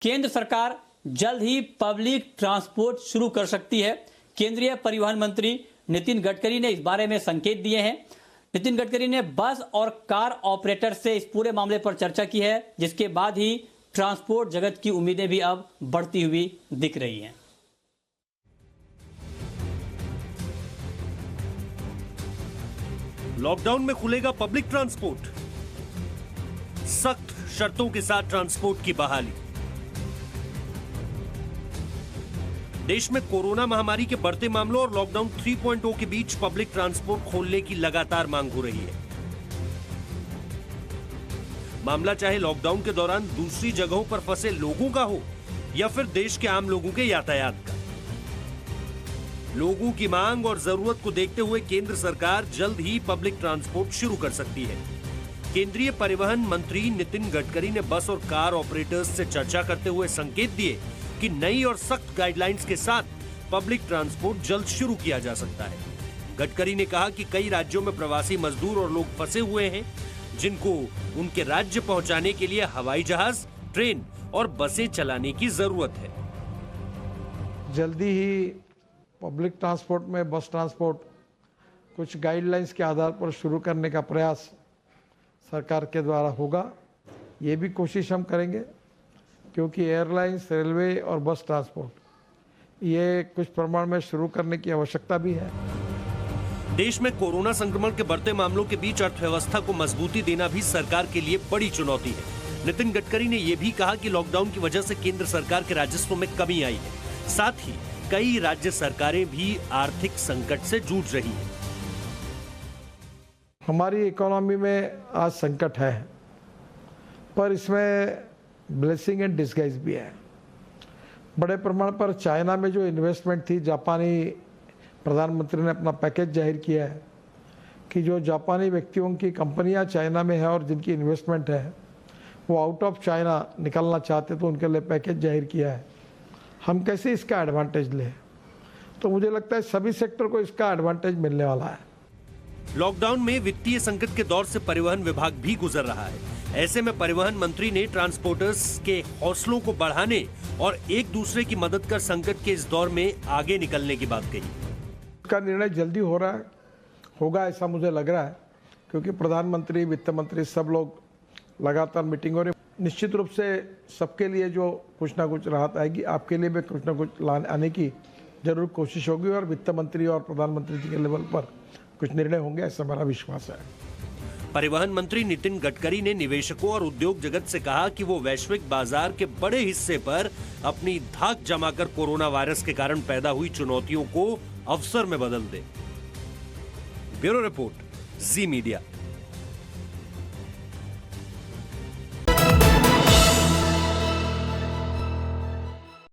केंद्र सरकार जल्द ही पब्लिक ट्रांसपोर्ट शुरू कर सकती है। केंद्रीय परिवहन मंत्री नितिन गडकरी ने इस बारे में संकेत दिए हैं। नितिन गडकरी ने बस और कार ऑपरेटर से इस पूरे मामले पर चर्चा की है, जिसके बाद ही ट्रांसपोर्ट जगत की उम्मीदें भी अब बढ़ती हुई दिख रही हैं। लॉकडाउन में खुलेगा पब्लिक ट्रांसपोर्ट, सख्त शर्तों के साथ ट्रांसपोर्ट की बहाली। देश में कोरोना महामारी के बढ़ते मामलों और लॉकडाउन 3.0 के बीच पब्लिक ट्रांसपोर्ट खोलने की लगातार मांग हो रही है। मामला चाहे लॉकडाउन के दौरान दूसरी जगहों पर फंसे लोगों का हो या फिर देश के आम लोगों के यातायात का। लोगों की मांग और जरूरत को देखते हुए केंद्र सरकार जल्द ही पब्लिक ट्रांसपोर्ट शुरू कर सकती है। केंद्रीय परिवहन मंत्री नितिन गडकरी ने बस और कार ऑपरेटर्स से चर्चा करते हुए संकेत दिए कि नई और सख्त गाइडलाइंस के साथ पब्लिक ट्रांसपोर्ट जल्द शुरू किया जा सकता है। गडकरी ने कहा कि कई राज्यों में प्रवासी मजदूर और लोग फंसे हुए हैं, जिनको उनके राज्य पहुंचाने के लिए हवाई जहाज, ट्रेन और बसें चलाने की जरूरत है। जल्दी ही पब्लिक ट्रांसपोर्ट में बस ट्रांसपोर्ट कुछ गाइडलाइंस के आधार पर शुरू करने का प्रयास सरकार के द्वारा होगा। ये भी कोशिश हम करेंगे, क्योंकि एयरलाइंस, रेलवे और बस ट्रांसपोर्ट ये कुछ प्रमाण में शुरू करने की आवश्यकता भी है। देश में कोरोना संक्रमण के बढ़ते मामलों के बीच अर्थव्यवस्था को मजबूती देना भी सरकार के लिए बड़ी चुनौती है। नितिन गडकरी ने यह भी कहा कि लॉकडाउन की वजह से केंद्र सरकार के राजस्व में कमी आई है। साथ ही कई राज्य सरकारें भी आर्थिक संकट से जूझ रही हैं। हमारी इकोनॉमी में आज संकट है, पर इसमें ब्लेसिंग एंड डिस्गाइज भी है। बड़े प्रमाण पर चाइना में जो इन्वेस्टमेंट थी, जापानी प्रधानमंत्री ने अपना पैकेज जाहिर किया है कि जो जापानी व्यक्तियों की कंपनियां चाइना में है और जिनकी इन्वेस्टमेंट है वो आउट ऑफ चाइना निकलना चाहते, तो उनके लिए पैकेज जाहिर किया है। हम कैसे इसका एडवांटेज लें? तो मुझे लगता है सभी सेक्टर को इसका एडवांटेज मिलने वाला है। लॉकडाउन में वित्तीय संकट के दौर से परिवहन विभाग भी गुजर रहा है। ऐसे में परिवहन मंत्री ने ट्रांसपोर्टर्स के हौसलों को बढ़ाने और एक दूसरे की मदद कर संकट के इस दौर में आगे निकलने की बात कही। इसका निर्णय जल्दी होगा ऐसा मुझे लग रहा है, क्योंकि प्रधानमंत्री, वित्त मंत्री सब लोग लगातार मीटिंग हो रही। निश्चित रूप से सबके लिए जो कुछ ना कुछ राहत आएगी, आपके लिए भी कुछ ना कुछ आने की जरूर कोशिश होगी और वित्त मंत्री और प्रधानमंत्री जी के लेवल पर कुछ निर्णय होंगे, ऐसा मेरा विश्वास है। परिवहन मंत्री नितिन गडकरी ने निवेशकों और उद्योग जगत से कहा कि वो वैश्विक बाजार के बड़े हिस्से पर अपनी धाक जमाकर कोरोना वायरस के कारण पैदा हुई चुनौतियों को अवसर में बदल दे। ब्यूरो रिपोर्ट, जी मीडिया।